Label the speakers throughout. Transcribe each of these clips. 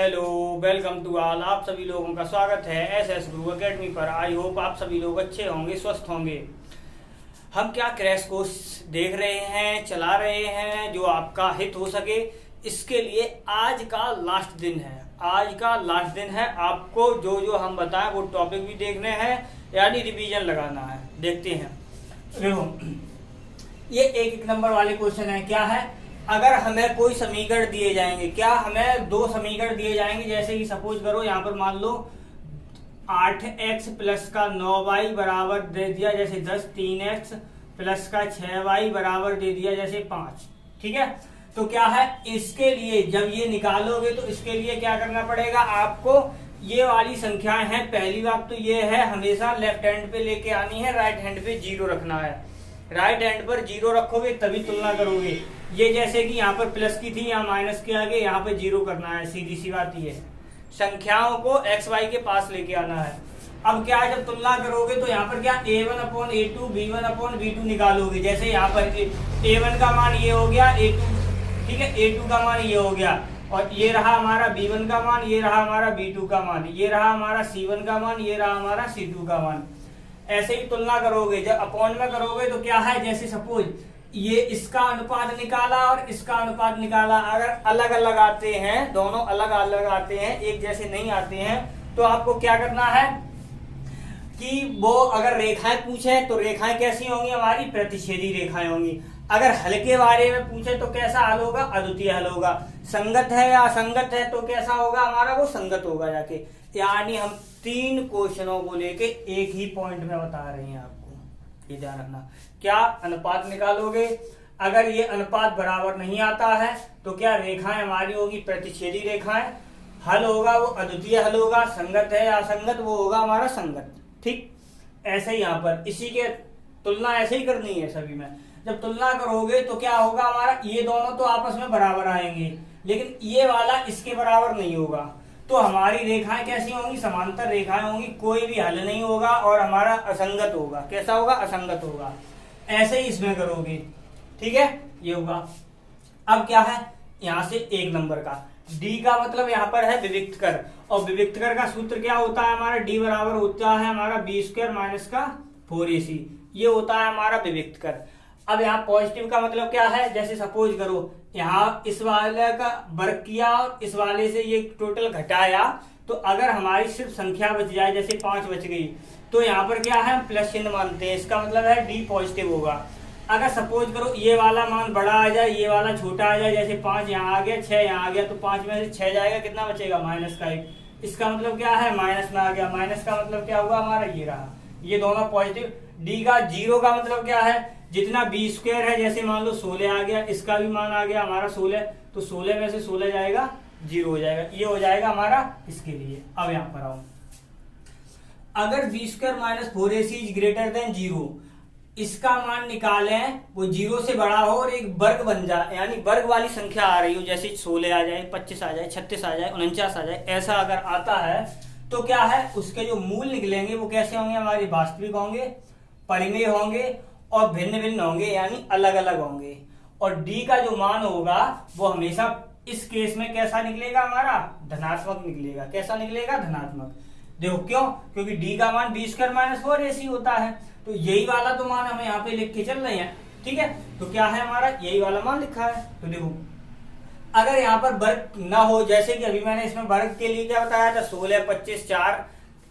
Speaker 1: Hello, welcome to all. आप सभी लोगों का स्वागत है एसएस गुरु एकेडमी पर। आई होप आप सभी लोग अच्छे होंगे, स्वस्थ होंगे। हम क्या क्रैश कोर्स देख रहे हैं, चला रहे हैं जो आपका हित हो सके। इसके लिए आज का लास्ट दिन है। आज का लास्ट दिन है। आपको जो जो हम बताएं वो टॉपिक भी देखने हैं, यानी रिवीजन लगाना है। देखते हैं। देखो, ये एक नंबर वाले क्वेश्चन है। क्या है? अगर हमें कोई समीकरण दिए जाएंगे, क्या हमें दो समीकरण दिए जाएंगे। जैसे कि सपोज करो यहाँ पर मान लो 8x प्लस का 9y बराबर दे दिया जैसे 10, 3x प्लस का 6y बराबर दे दिया जैसे 5। ठीक है, तो क्या है इसके लिए जब ये निकालोगे तो इसके लिए क्या करना पड़ेगा आपको। ये वाली संख्याएं हैं। पहली बात तो ये है, हमेशा लेफ्ट हैंड पे लेके आनी है, राइट हैंड पे जीरो रखना है। राइट हैंड पर जीरो रखोगे तभी तुलना करोगे। ये जैसे कि यहाँ पर प्लस की थी, यहाँ माइनस के आगे यहाँ पे जीरो करना है। सीधी सी बात ये है, संख्याओं को एक्स वाई के पास लेके आना है। अब क्या है, जब तुलना करोगे तो यहाँ पर क्या a1/a2 b1/b2 निकालोगे। जैसे यहाँ पर a1 का मान ये हो गया, a2 ठीक है, a2 का मान ये हो गया, और ये रहा हमारा b1 का मान, ये रहा हमारा b2 का मान, ये रहा हमारा c1 का मान, ये रहा हमारा c2 का मान। ऐसे ही तुलना करोगे। जब अपॉन में करोगे तो क्या है, जैसे सपोज ये इसका अनुपात निकाला और इसका अनुपात निकाला, अगर अलग अलग आते हैं, दोनों अलग अलग आते हैं, एक जैसे नहीं आते हैं, तो आपको क्या करना है कि वो अगर रेखाएं पूछे तो रेखाएं कैसी होंगी, हमारी प्रतिच्छेदी रेखाएं होंगी। अगर हल के बारे में पूछे तो कैसा हल होगा, अद्वितीय हल होगा। संगत है या असंगत है तो कैसा होगा हमारा, वो संगत होगा जाके। यानी हम 3 क्वेश्चनों को लेके एक ही पॉइंट में बता रहे हैं आपको, ये ध्यान रखना। क्या अनुपात निकालोगे, अगर ये अनुपात बराबर नहीं आता है तो क्या रेखाएं हमारी होगी प्रतिच्छेदी रेखाएं। हल होगा वो अद्वितीय हल होगा। संगत है या असंगत, वो होगा हमारा संगत। ठीक, ऐसे ही यहाँ पर इसी के तुलना ऐसे ही करनी है सभी में। जब तुलना करोगे तो क्या होगा हमारा, ये दोनों तो आपस में बराबर आएंगे, लेकिन ये वाला इसके बराबर नहीं होगा। तो हमारी रेखाएं कैसी होंगी, समांतर रेखाएं होंगी। कोई भी हल नहीं होगा और हमारा असंगत होगा। कैसा होगा, असंगत होगा। ऐसे ही इसमें करोगे। ठीक है, ये होगा। अब क्या है, यहां से 1 नंबर का डी का मतलब यहाँ पर है विविक्त कर, और विविक्त कर का सूत्र क्या होता है हमारा, डी बराबर होता है हमारा b² माइनस का 4ac। ये होता है हमारा विविक्त कर। अब यहाँ पॉजिटिव का मतलब क्या है, जैसे सपोज करो यहाँ इस वाले का वर्ग किया और इस वाले से ये टोटल घटाया, तो अगर हमारी सिर्फ संख्या बच जाए, जैसे 5 बच गई, तो यहाँ पर क्या है, प्लस चिन्ह मानते हैं। इसका मतलब है डी पॉजिटिव होगा। अगर सपोज करो ये वाला मान बड़ा आ जाए, ये वाला छोटा आ जाए, जैसे 5 यहाँ आ गया, 6 यहाँ आ गया, तो 5 में से 6 जाएगा, कितना बचेगा, माइनस का 1। इसका मतलब क्या है, माइनस में आ गया। माइनस का मतलब क्या हुआ हमारा, ये रहा। ये दोनों पॉजिटिव। डी का 0 का मतलब क्या है, जितना b² है, जैसे मान लो 16 आ गया, इसका भी मान आ गया हमारा 16, तो 16 में से 16 जाएगा, 0 हो जाएगा। ये हो जाएगा हमारा इसके लिए। अब यहाँ पर आओ, अगर b² minus 4ac is greater than 0, इसका मान निकालें, वो 0 से बड़ा हो और एक वर्ग बन जाए, यानी वर्ग वाली संख्या आ रही हो, जैसे 16 आ जाए, 25 आ जाए, 36 आ जाए, 49 आ जाए, ऐसा अगर आता है तो क्या है, उसके जो मूल निकलेंगे वो कैसे होंगे, हमारे वास्तविक होंगे, परिमेय होंगे और भिन्न भिन्न होंगे, यानी अलग अलग होंगे। और डी का जो मान होगा वो हमेशा इस केस में कैसा निकलेगा, हमारा धनात्मक निकलेगा। कैसा निकलेगा, धनात्मक। देखो क्यों, क्योंकि डी का मान b² माइनस 4ac होता है, तो यही वाला तो मान हम यहाँ पे लिख के चल रहे हैं। ठीक है, तो क्या है हमारा, यही वाला मान लिखा है। तो देखो, अगर यहाँ पर वर्ग ना हो, जैसे कि अभी मैंने इसमें वर्ग के लिए क्या बताया था, 16, 25, 4,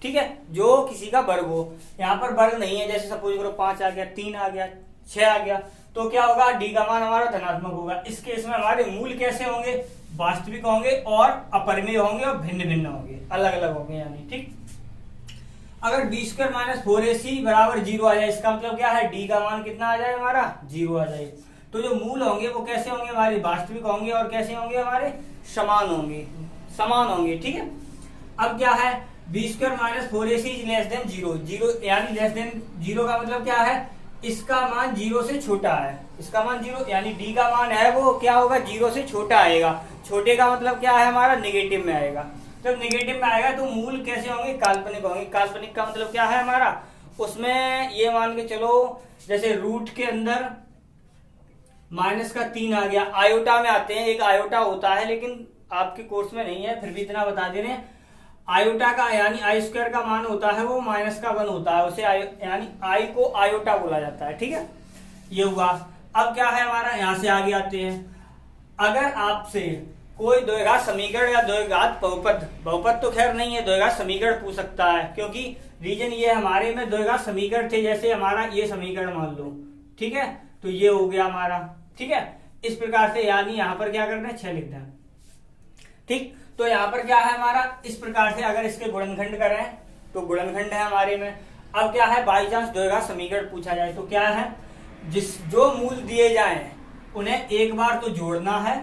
Speaker 1: ठीक है, जो किसी का वर्ग हो। यहाँ पर वर्ग नहीं है, जैसे सपोज करो 5 आ गया, 3 आ गया, 6 आ गया, तो क्या होगा, डी का मान हमारा धनात्मक होगा। इस केस में हमारे मूल कैसे होंगे, वास्तविक होंगे और अपरिमेय होंगे और भिन्न भिन्न होंगे, अलग अलग होंगे यानी। ठीक, अगर b² माइनस 4ac बराबर 0 आ जाए, इसका मतलब क्या है, डी का मान कितना आ जाए हमारा, 0 आ जाए। तो जो मूल होंगे वो कैसे होंगे, हमारे वास्तविक होंगे और कैसे होंगे, हमारे समान होंगे, समान होंगे। ठीक है, अब क्या है, b² minus 4ac is less than 0, यानी लेस देन 0 का मतलब क्या है, इसका मान 0 से छोटा है। इसका मान 0, यानी डी का मान है वो क्या होगा, 0 से छोटा आएगा। छोटे का मतलब क्या है हमारा, निगेटिव में आएगा। जब निगेटिव में आएगा तो मूल कैसे होंगे, काल्पनिक होंगे। काल्पनिक का मतलब क्या है हमारा, उसमें ये मान के चलो, जैसे रूट के अंदर माइनस का 3 आ गया, आयोटा में आते हैं, एक आयोटा होता है, लेकिन आपके कोर्स में नहीं है, फिर भी इतना बता दे रहे हैं। आयोटा का यानी आई स्क्वायर का मान होता है वो -1 होता है, उसे यानी आई को आयोटा बोला जाता है। ठीक है, ये हुआ। अब क्या है हमारा, यहां से आगे आते हैं। अगर आपसे कोई द्विघात समीकरण या द्विघात बहुपद, बहुपद तो खैर नहीं है, द्विघात समीकरण पूछ सकता है, क्योंकि रीजन ये हमारे में द्विघात समीकरण थे। जैसे हमारा ये समीकरण मान लो, ठीक है, तो ये हो गया हमारा। ठीक है, इस प्रकार से, यानी यहाँ पर क्या करना है, 6 लिख दें। ठीक, तो यहाँ पर क्या है हमारा, इस प्रकार से अगर इसके गुणनखंड करें तो गुणनखंड है हमारे में। अब क्या है, बाई चांस द्विघात समीकरण पूछा जाए तो क्या है, जो मूल दिए जाए उन्हें एक बार तो जोड़ना है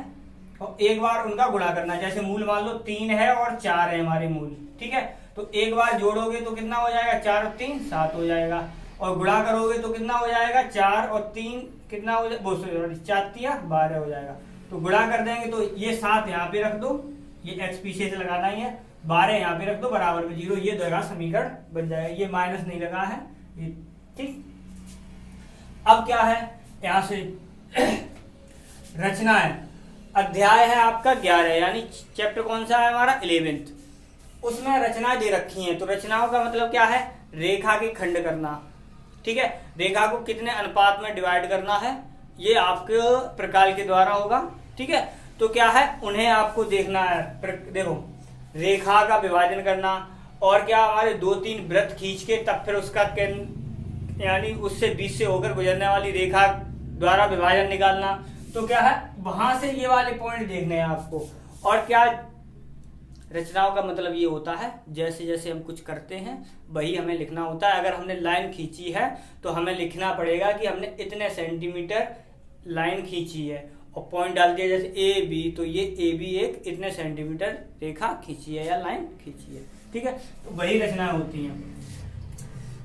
Speaker 1: और एक बार उनका गुणा करना है। जैसे मूल मान लो 3 है और 4 है हमारे मूल। ठीक है, तो एक बार जोड़ोगे तो कितना हो जाएगा, 4 और 3 7 हो जाएगा, और गुणा करोगे तो कितना हो जाएगा, 4 और 3 कितना हो जाएगा, 4×3 12 हो जाएगा। तो गुणा कर देंगे तो ये 7 यहाँ पे रख दो, ये x पीछे से लगाना ही है, 12 यहाँ पे रख दो बराबर में 0, ये द्विघात समीकरण बन जाएगा। ये माइनस नहीं लगा है ये। ठीक, अब क्या है, यहां से रचना है, अध्याय है आपका 11, यानी चैप्टर कौन सा है हमारा, 11th। उसमें रचनाएं दे रखी हैं, तो रचनाओं का मतलब क्या है, रेखा के खंड करना। ठीक है, रेखा को कितने अनुपात में डिवाइड करना है, ये आपके प्रकार के द्वारा होगा। ठीक है, तो क्या है, उन्हें आपको देखना है। देखो, रेखा का विभाजन करना, और क्या हमारे 2-3 वृत्त खींच के तब फिर उसका केंद्र यानी उससे बीच से होकर गुजरने वाली रेखा द्वारा विभाजन निकालना। तो क्या है, वहां से ये वाले पॉइंट देखने हैं आपको। और क्या, रचनाओं का मतलब ये होता है, जैसे जैसे हम कुछ करते हैं वही हमें लिखना होता है। अगर हमने लाइन खींची है तो हमें लिखना पड़ेगा कि हमने इतने सेंटीमीटर लाइन खींची है, और पॉइंट डाल दिया जैसे ए बी, तो ये ए बी एक इतने सेंटीमीटर रेखा खींची है या लाइन खींची है। ठीक है, तो वही रचनाएं होती हैं।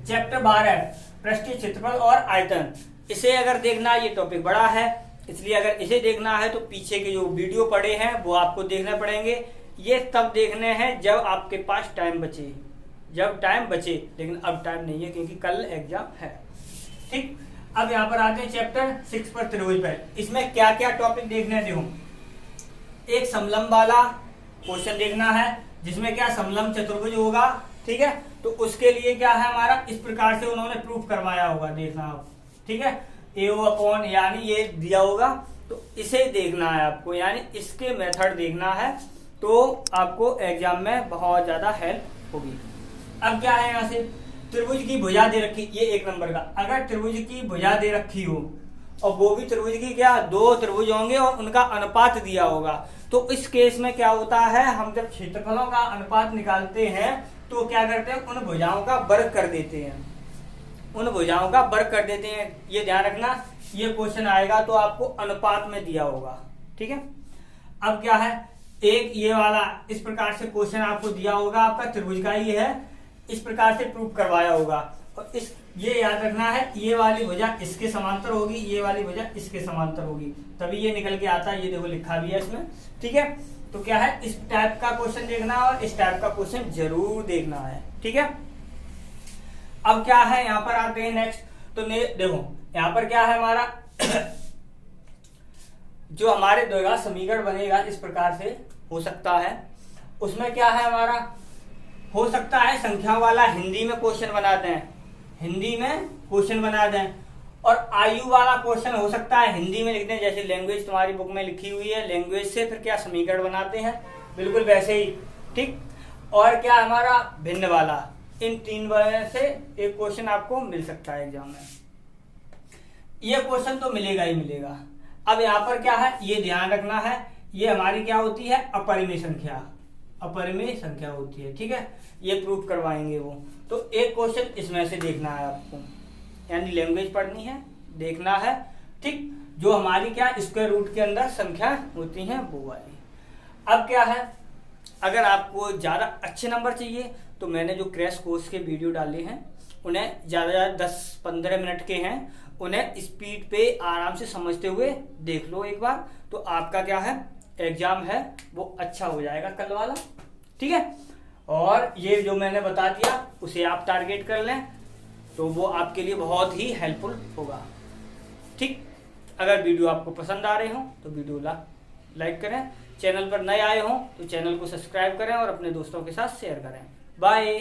Speaker 1: चैप्टर 12 पृष्ठीय क्षेत्रफल और आयतन। इसे अगर देखना, ये टॉपिक बड़ा है, इसलिए अगर इसे देखना है तो पीछे के जो वीडियो पड़े हैं वो आपको देखने पड़ेंगे। ये तब देखने हैं जब आपके पास टाइम बचे, जब टाइम बचे, लेकिन अब टाइम नहीं है क्योंकि कल एग्जाम है। ठीक, अब यहाँ पर आते हैं चैप्टर 6 पर, त्रिभुज पर। इसमें क्या क्या टॉपिक देखने हैं, देखो, एक समलंब वाला क्वेश्चन देखना है, जिसमें क्या समलंब चतुर्भुज होगा। ठीक है, तो उसके लिए क्या है हमारा, इस प्रकार से उन्होंने प्रूफ करवाया होगा, देखना आप। ठीक है, AO/, यानी ये दिया होगा, तो इसे देखना है आपको, यानी इसके मेथड देखना है, तो आपको एग्जाम में बहुत ज्यादा हेल्प होगी। अब क्या है, यहाँ से त्रिभुज की भुजा दे रखी, ये 1 नंबर का। अगर त्रिभुज की भुजा दे रखी हो और वो भी त्रिभुज की क्या, 2 त्रिभुज होंगे और उनका अनुपात दिया होगा, तो इस केस में क्या होता है, हम जब क्षेत्रफलों का अनुपात निकालते हैं तो क्या करते हैं, उन भुजाओं का वर्ग कर देते हैं, उन भुजाओं का वर्ग कर देते हैं। ये ध्यान रखना, ये क्वेश्चन आएगा तो आपको अनुपात में दिया होगा। ठीक है, अब क्या है, एक ये वाला इस प्रकार से क्वेश्चन आपको दिया होगा, आपका त्रिभुज का ही है, इस प्रकार से प्रूफ करवाया होगा। और इस ये याद रखना है, ये वाली भुजा इसके समांतर होगी, ये वाली भुजा इसके समांतर होगी, तभी ये निकल के आता है। ये देखो लिखा भी है इसमें। ठीक है, तो क्या है, इस टाइप का क्वेश्चन देखना और इस टाइप का क्वेश्चन जरूर देखना है। ठीक है, अब क्या है, यहाँ पर आते हैं नेक्स्ट। तो देखो यहाँ पर क्या है हमारा जो हमारे द्विघात समीकरण बनेगा इस प्रकार से हो सकता है। उसमें क्या है हमारा, हो सकता है संख्या वाला हिंदी में क्वेश्चन बना दें, हिंदी में क्वेश्चन बना दें, और आयु वाला क्वेश्चन हो सकता है हिंदी में लिख दें, जैसे लैंग्वेज तुम्हारी बुक में लिखी हुई है, लैंग्वेज से फिर क्या समीकरण बनाते हैं, बिल्कुल वैसे ही। ठीक, और क्या हमारा भिन्न वाला, इन 3 वजह से एक क्वेश्चन आपको मिल सकता है एग्जाम में। ये क्वेश्चन तो मिलेगा ही मिलेगा। अब यहाँ पर क्या है, ये ध्यान रखना है, ये हमारी क्या होती है, अपरिमेय संख्या, अपरिमेय संख्या होती है। ठीक है, ये प्रूफ करवाएंगे वो। तो एक क्वेश्चन इसमें से देखना है आपको, यानी लैंग्वेज पढ़नी है, देखना है। ठीक, जो हमारी क्या स्क्वायर रूट के अंदर संख्या होती हैं वो वाली। अब क्या है, अगर आपको ज्यादा अच्छे नंबर चाहिए तो मैंने जो क्रैश कोर्स के वीडियो डाले हैं उन्हें ज्यादा 10-15 मिनट के हैं, उन्हें स्पीड पे आराम से समझते हुए देख लो एक बार, तो आपका क्या है एग्जाम है वो अच्छा हो जाएगा कल वाला। ठीक है, और ये जो मैंने बता दिया उसे आप टारगेट कर लें तो वो आपके लिए बहुत ही हेल्पफुल होगा। ठीक, अगर वीडियो आपको पसंद आ रहे हो तो वीडियो लाइक करें, चैनल पर नए आए हों तो चैनल को सब्सक्राइब करें और अपने दोस्तों के साथ शेयर करें। बाय।